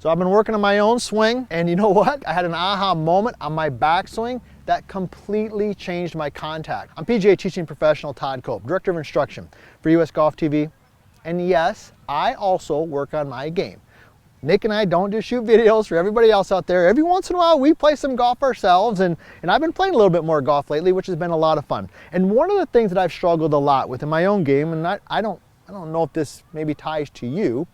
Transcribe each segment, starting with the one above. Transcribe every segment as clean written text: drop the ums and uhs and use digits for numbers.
So I've been working on my own swing, and you know what? I had an aha moment on my backswing that completely changed my contact. I'm PGA teaching professional Todd Kolb, Director of Instruction for US Golf TV. And yes, I also work on my game. Nick and I don't just shoot videos for everybody else out there. Every once in a while we play some golf ourselves, and I've been playing a little bit more golf lately, which has been a lot of fun. And one of the things that I've struggled a lot with in my own game, and I don't know if this maybe ties to you,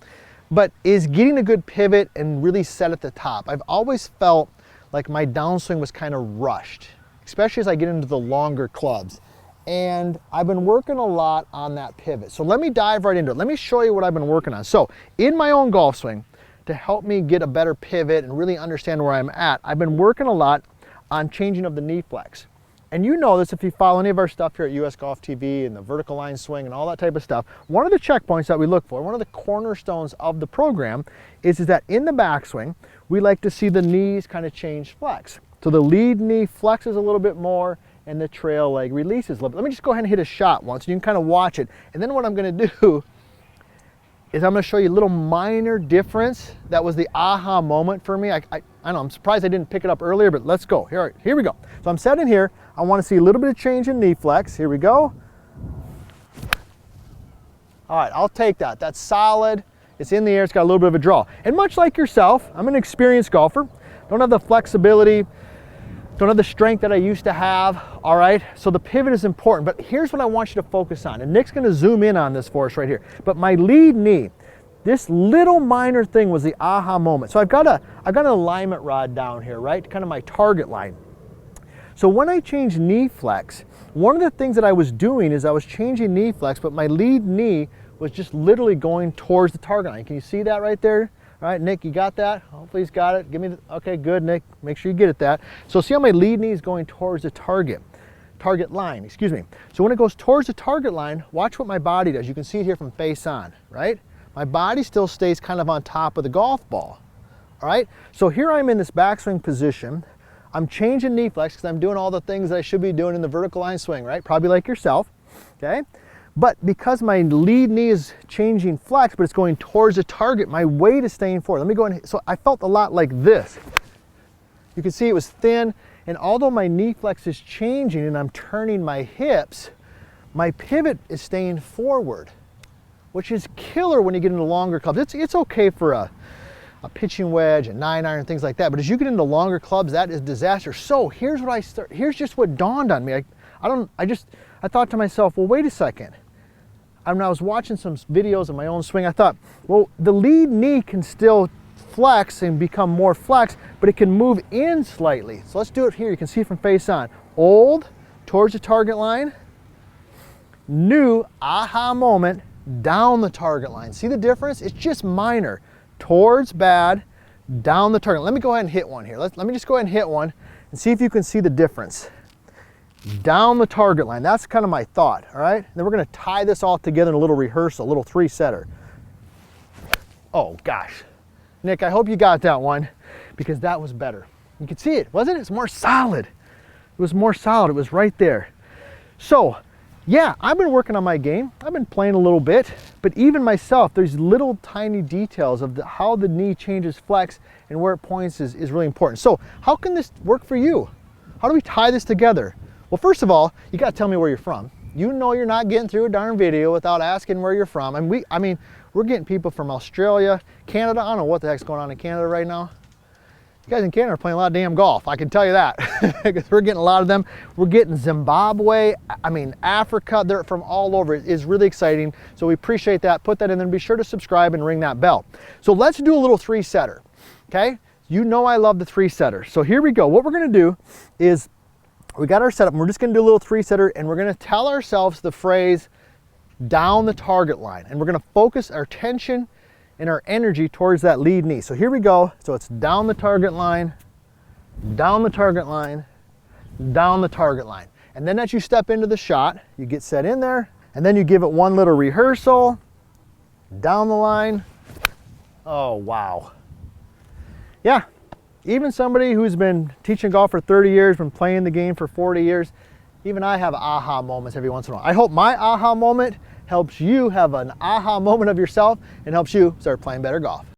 but is getting a good pivot and really set at the top. I've always felt like my downswing was kind of rushed, especially as I get into the longer clubs. And I've been working a lot on that pivot. So let me dive right into it. Let me show you what I've been working on. So in my own golf swing, to help me get a better pivot and really understand where I'm at, I've been working a lot on changing of the knee flex. And you know this if you follow any of our stuff here at US Golf TV and the vertical line swing and all that type of stuff. One of the checkpoints that we look for, one of the cornerstones of the program is that in the backswing, we like to see the knees kind of change flex. So the lead knee flexes a little bit more and the trail leg releases a little bit. Let me just go ahead and hit a shot once and you can kind of watch it. And then what I'm going to do is I'm going to show you a little minor difference that was the aha moment for me. I know, I'm surprised I didn't pick it up earlier, but let's go. Here we go. So I'm setting here. I want to see a little bit of change in knee flex. Here we go. All right, I'll take that. That's solid. It's in the air. It's got a little bit of a draw. And much like yourself, I'm an experienced golfer. Don't have the flexibility, don't have the strength that I used to have, all right? So the pivot is important, but here's what I want you to focus on. And Nick's gonna zoom in on this for us right here. But my lead knee, this little minor thing was the aha moment. So I've got an alignment rod down here, right? Kind of my target line. So when I changed knee flex, one of the things that I was doing is I was changing knee flex, but my lead knee was just literally going towards the target line. Can you see that right there? All right, Nick, you got that? Hopefully he's got it. Give me the, okay, good, Nick. Make sure you get it that. So see how my lead knee is going towards the target line, excuse me. So when it goes towards the target line, watch what my body does. You can see it here from face on, right? My body still stays kind of on top of the golf ball, all right? So here I'm in this backswing position. I'm changing knee flex because I'm doing all the things that I should be doing in the vertical line swing, right? Probably like yourself, okay? But because my lead knee is changing flex, but it's going towards the target, my weight is staying forward. Let me go and, so I felt a lot like this. You can see it was thin, and although my knee flex is changing and I'm turning my hips, my pivot is staying forward, which is killer when you get into longer clubs. It's okay for a pitching wedge, a 9-iron, things like that. But as you get into longer clubs, that is disaster. So here's just what dawned on me. I thought to myself, well, wait a second. I was watching some videos of my own swing. I thought, well, the lead knee can still flex and become more flex, but it can move in slightly. So let's do it here. You can see it from face on. Old, towards the target line. New, aha moment, down the target line. See the difference? It's just minor. Towards bad, down the target. Let me go ahead and hit one here. Let me just go ahead and hit one and see if you can see the difference. Down the target line. That's kind of my thought, all right? Then we're going to tie this all together in a little rehearsal, a little three-setter. Oh, gosh. Nick, I hope you got that one because that was better. You could see it, wasn't it? It's more solid. It was more solid. It was right there. So, yeah, I've been working on my game. I've been playing a little bit, but even myself, there's little tiny details of how the knee changes flex and where it points is really important. So how can this work for you? How do we tie this together? Well, first of all, you got to tell me where you're from. You know you're not getting through a darn video without asking where you're from. And we're getting people from Australia, Canada. I don't know what the heck's going on in Canada right now. You guys in Canada are playing a lot of damn golf. I can tell you that because we're getting a lot of them. We're getting Zimbabwe, Africa. They're from all over. It's really exciting. So we appreciate that. Put that in there and be sure to subscribe and ring that bell. So let's do a little three-setter, okay? You know I love the three-setter. So here we go. What we're going to do is we got our setup, and we're just going to do a little three-setter, and we're going to tell ourselves the phrase down the target line, and we're going to focus our attention and our energy towards that lead knee. So here we go. So it's down the target line, down the target line, down the target line. And then as you step into the shot, you get set in there, and then you give it one little rehearsal, down the line. Oh, wow. Yeah. Even somebody who's been teaching golf for 30 years, been playing the game for 40 years, even I have aha moments every once in a while. I hope my aha moment helps you have an aha moment of yourself and helps you start playing better golf.